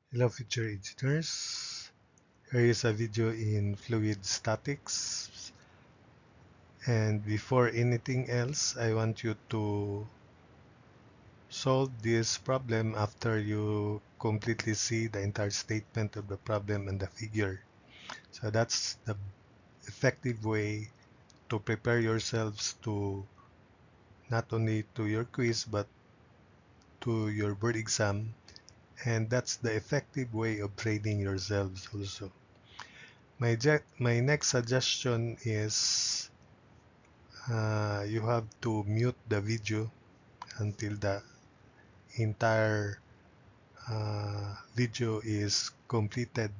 Hello future engineers. Here is a video in fluid statics, and before anything else I want you to solve this problem after you completely see the entire statement of the problem and the figure. So that's the effective way to prepare yourselves to not only to your quiz but to your board exam, and that's the effective way of training yourselves also. My next suggestion is you have to mute the video until the entire video is completed,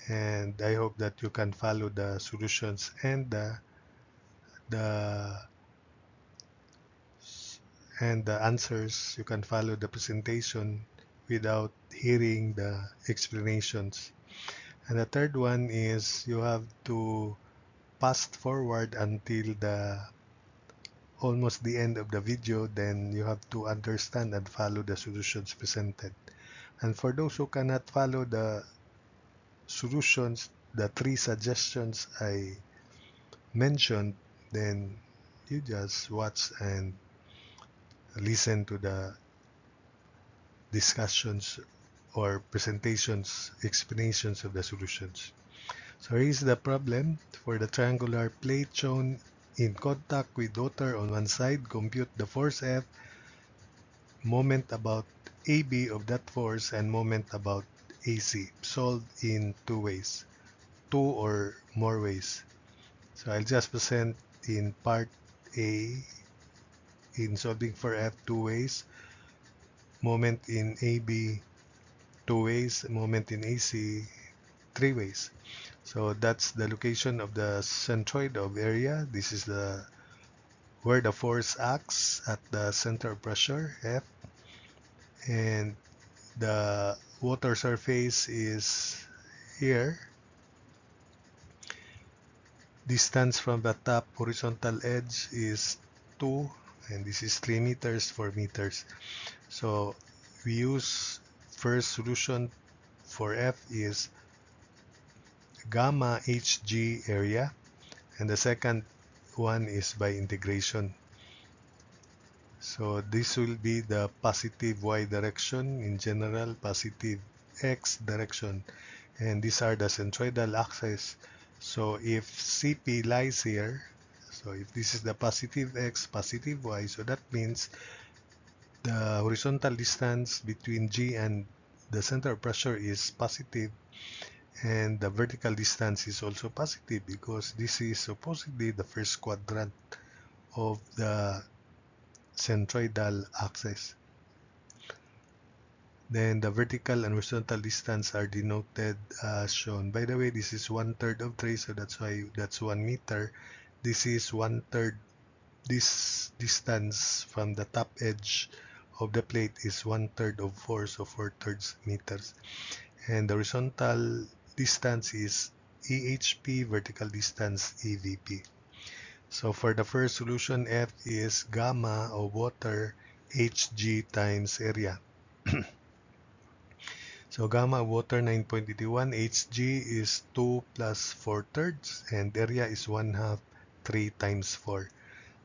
and I hope that you can follow the solutions and the the answers. You can follow the presentation without hearing the explanations. And the third one is you have to fast forward until the almost the end of the video, then you have to understand and follow the solutions presented. And for those who cannot follow the solutions, the three suggestions I mentioned, then you just watch and listen to the discussions or presentations, explanations of the solutions. So here's the problem. For the triangular plate shown in contact with water on one side, compute the force F, moment about AB of that force, and moment about AC, solved in two ways, two or more ways. So I'll just present in part A in solving for F two ways, moment in AB two ways, moment in AC three ways. So that's the location of the centroid of area. This is the where the force acts at the center of pressure F, and the water surface is here. Distance from the top horizontal edge is 2, and this is 3 meters, 4 meters. So we use first solution for F is gamma hg area, and the second one is by integration. So this will be the positive y direction, in general positive x direction, and these are the centroidal axes. So if CP lies here, so if this is the positive x, positive y, so that means the horizontal distance between G and the center of pressure is positive, and the vertical distance is also positive because this is supposedly the first quadrant of the centroidal axis. Then the vertical and horizontal distance are denoted as shown. By the way, this is 1/3 of 3, so that's why that's 1 meter. This is 1/3. This distance from the top edge of the plate is 1/3 of 4, so 4/3 meters. And the horizontal distance is EHP, vertical distance EVP. So for the first solution, F is gamma of water Hg times area. So gamma of water 9.81, Hg is 2 plus 4/3, and area is 1/2, 3 times 4.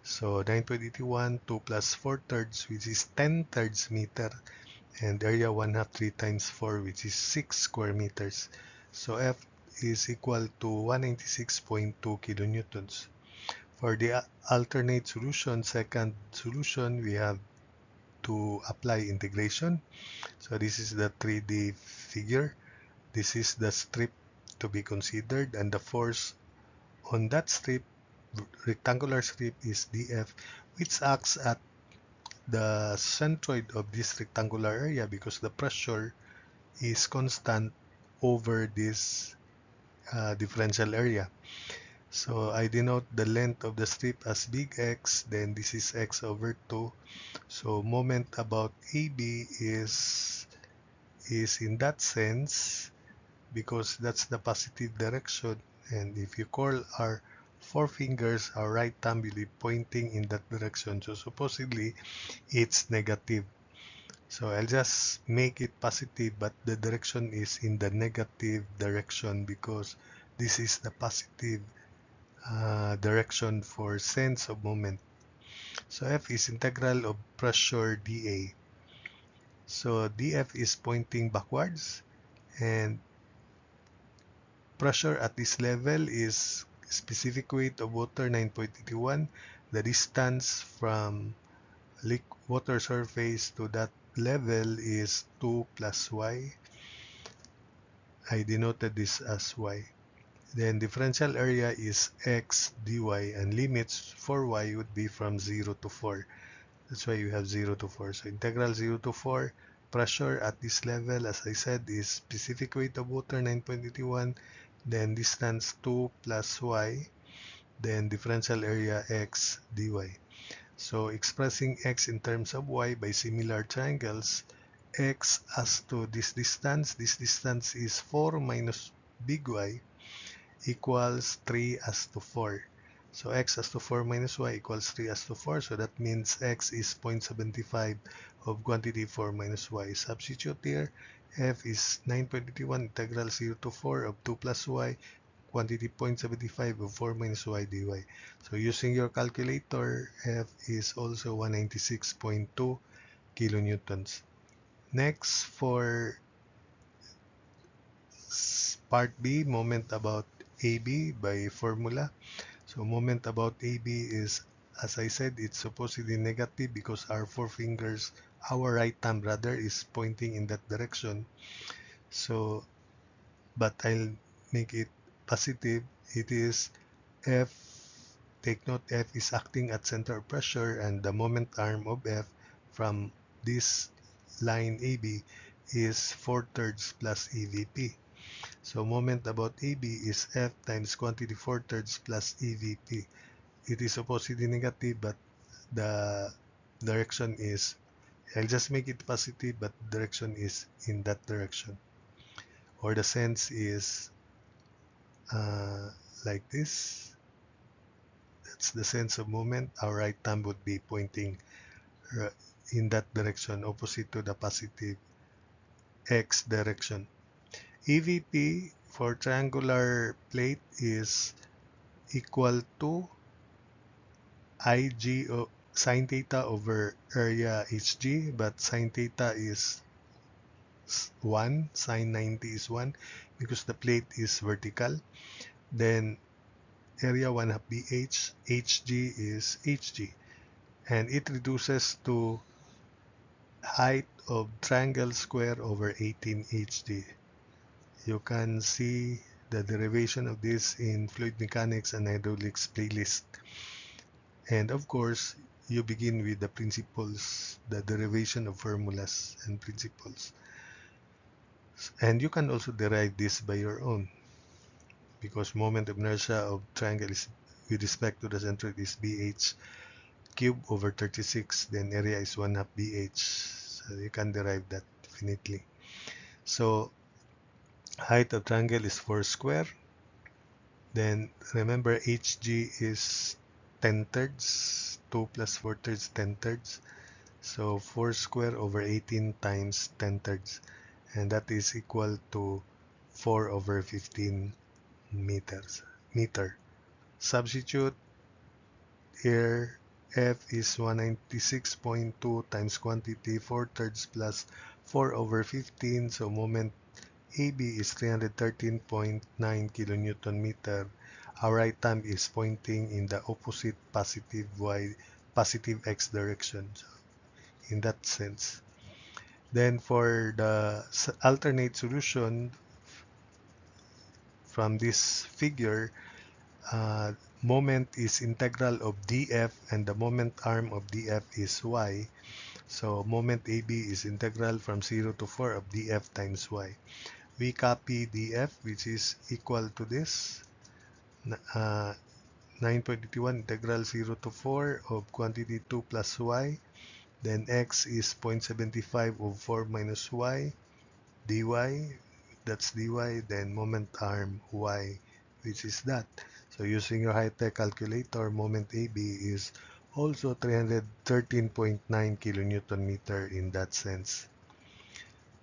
So 9.81, 2 plus 4/3, which is 10/3 meter, and area 1/2, 3 times 4, which is 6 square meters. So F is equal to 196.2 kilonewtons. For the alternate solution, second solution, we have to apply integration. So this is the 3D figure. This is the strip to be considered, and the force on that strip, rectangular strip, is dF, which acts at the centroid of this rectangular area because the pressure is constant over this differential area. So I denote the length of the strip as big X, then this is X over 2. So moment about AB is in that sense because that's the positive direction, and if you curl our four fingers, our right thumb will be pointing in that direction, so supposedly it's negative. So I'll just make it positive, but the direction is in the negative direction because this is the positive direction for sense of moment. So F is integral of pressure dA. So dF is pointing backwards, and pressure at this level is specific weight of water 9.81. The distance from water surface to that level is 2 plus y. I denoted this as y. Then differential area is x dy, and limits for y would be from 0 to 4. That's why you have 0 to 4. So integral 0 to 4, pressure at this level, as I said, is specific weight of water 9.81, then distance 2 plus y, then differential area x dy. So expressing x in terms of y by similar triangles, x as to this distance is 4 minus big Y equals 3 as to 4. So x as to 4 minus y equals 3 as to 4. So that means x is 0.75 of quantity 4 minus y. Substitute here. F is 9.81 integral 0 to 4 of 2 plus y, quantity 0.75 of 4 minus y dy. So using your calculator, F is also 196.2 kilonewtons. Next, for part B, moment about AB by formula. So moment about AB is, as I said, it's supposedly negative because our right thumb rather, is pointing in that direction. So, but I'll make it positive. It is F, take note, F is acting at center of pressure, and the moment arm of F from this line AB is 4/3 plus EVP. So moment about AB is F times quantity 4/3 plus EVP. It is oppositely negative, but the direction is, I'll just make it positive, but direction is in that direction. Or the sense is uh, like this. That's the sense of moment. Our right thumb would be pointing in that direction, opposite to the positive X direction. EVP for triangular plate is equal to IG sine theta over area HG, but sine theta is 1, sine 90 is 1 because the plate is vertical. Then area 1 half BH, HG is HG, and it reduces to height of triangle square over 18 HD. You can see the derivation of this in fluid mechanics and hydraulics playlist. And of course, you begin with the principles, the derivation of formulas and principles. And you can also derive this by your own, because moment of inertia of triangle is, with respect to the center, is BH cube over 36, then area is 1 half BH. So you can derive that definitely. So height of triangle is 4 square. Then remember HG is 10/3, 2 plus 4/3, 10/3. So 4 square over 18 times 10/3, and that is equal to 4 over 15 meter. Substitute here, F is 196.2 times quantity 4/3 plus 4 over 15, so moment AB is 313.9 kilonewton meter. Our right thumb is pointing in the opposite positive X direction, so in that sense. Then for the alternate solution from this figure, uh, moment is integral of dF, and the moment arm of dF is y. So moment AB is integral from 0 to 4 of dF times y. We copy dF, which is equal to this, 9.81 integral 0 to 4 of quantity 2 plus y. Then x is 0.75 of 4 minus y dy. That's dy. Then moment arm y, which is that. So using your high-tech calculator, moment AB is also 313.9 kilonewton meter in that sense.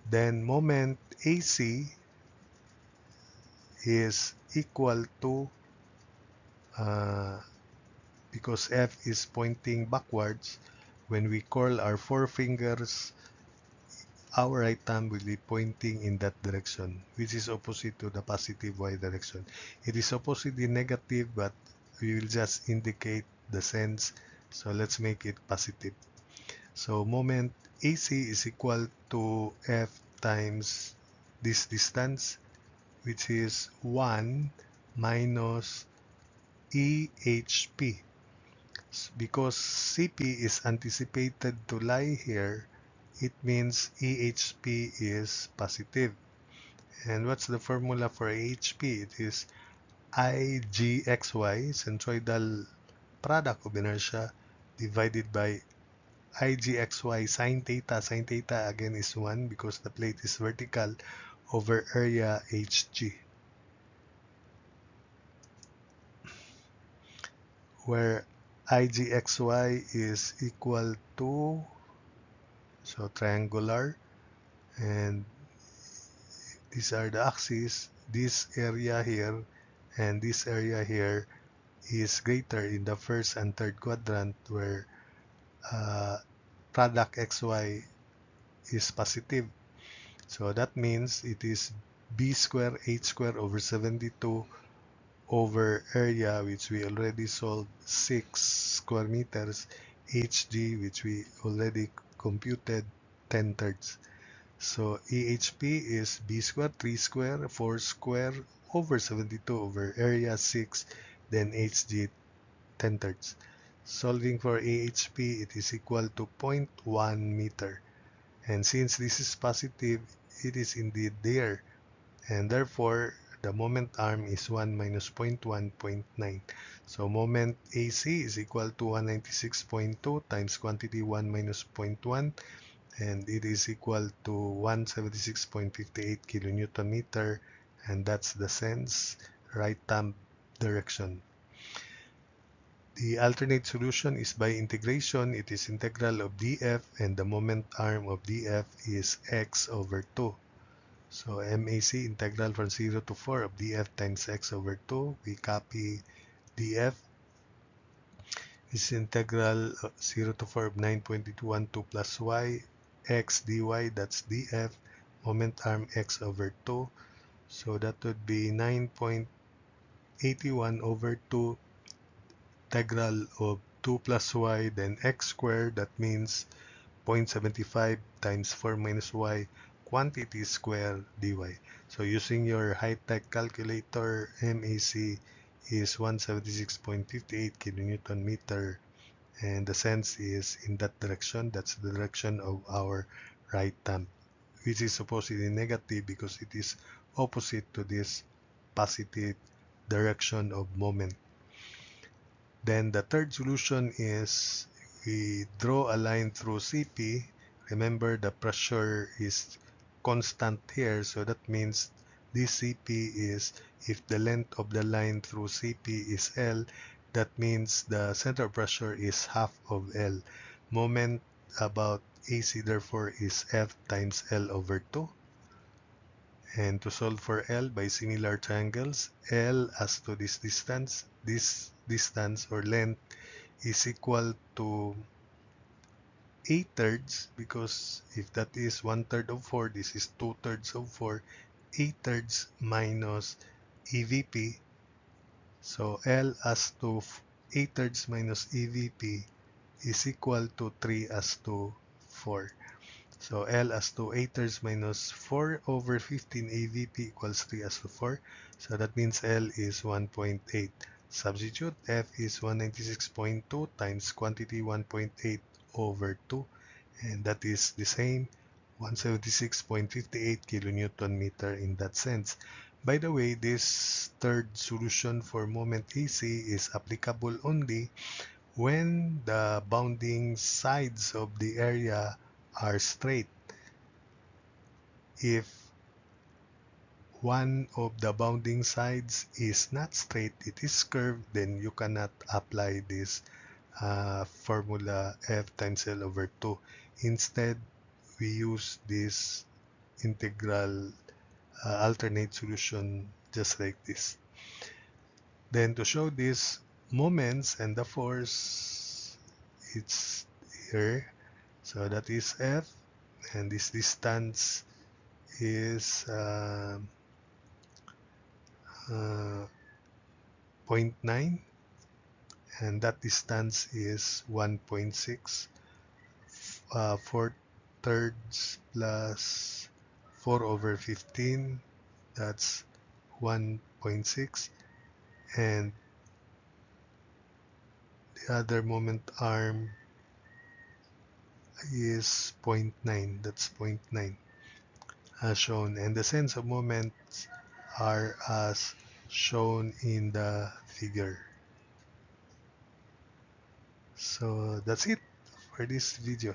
Then moment AC is equal to, because F is pointing backwards, when we curl our four fingers, our right thumb will be pointing in that direction, which is opposite to the positive Y direction. It is opposite the negative, but we will just indicate the sense. So let's make it positive. So moment AC is equal to F times this distance, which is 1 minus EHP. Because CP is anticipated to lie here, it means EHP is positive. And what's the formula for EHP? It is IGXY, centroidal product of inertia, divided by IGXY sine theta. Sine theta again is 1 because the plate is vertical, over area HG, where IGXY is equal to, so triangular, and these are the axes. This area here and this area here is greater in the first and third quadrant, where product XY is positive. So that means it is B square H square over 72 over area, which we already solved, 6 square meters, HG, which we already computed, 10 thirds. So EHP is B square, 3 square, 4 square over 72 over area 6, then HG 10 thirds. Solving for AHP, it is equal to 0.1 meter. And since this is positive, it is indeed there. And therefore, the moment arm is 1 minus 0.1, 0.9. So moment AC is equal to 196.2 times quantity 1 minus 0.1, and it is equal to 176.58 kilonewton meter, and that's the sense, right thumb direction. The alternate solution is by integration. It is integral of df, and the moment arm of df is x over 2. So MAC, integral from 0 to 4 of df times x over 2. We copy df. Is integral 0 to 4 of 9.812 plus y x dy, that's df, moment arm x over 2. So that would be 9.81 over 2 integral of 2 plus y, then x squared, that means 0.75 times 4 minus y, quantity square dy. So using your high-tech calculator, MAC is 176.58 kilonewton meter, and the sense is in that direction. That's the direction of our right thumb, which is supposedly negative because it is opposite to this positive direction of moment. Then the third solution is we draw a line through CP. Remember, the pressure is constant here, so that means this CP is, if the length of the line through CP is L, that means the center of pressure is half of L. Moment about AC therefore is F times L over 2. And to solve for L by similar triangles, L as to this distance or length is equal to 8 thirds, because if that is 1/3 of 4, this is 2/3 of 4, 8 thirds minus EVP. So L as to 8 thirds minus EVP is equal to 3 as to 4. So L as to 8 thirds minus 4 over 15 EVP equals 3 as to 4. So that means L is 1.8. Substitute, F is 196.2 times quantity 1.8 over 2. And that is the same, 176.58 kilonewton meter in that sense. By the way, this third solution for moment AC is applicable only when the bounding sides of the area are straight. If one of the bounding sides is not straight, it is curved, then you cannot apply this formula F times L over 2. Instead, we use this integral alternate solution just like this. Then to show these moments and the force, it's here. So that is F, and this distance is uh, 0.9, and that distance is 1.6. 4 thirds plus 4 over 15, that's 1.6, and the other moment arm is zero point 0.9, that's 0.9 as shown, and the sense of moments are as shown in the figure. So that's it for this video.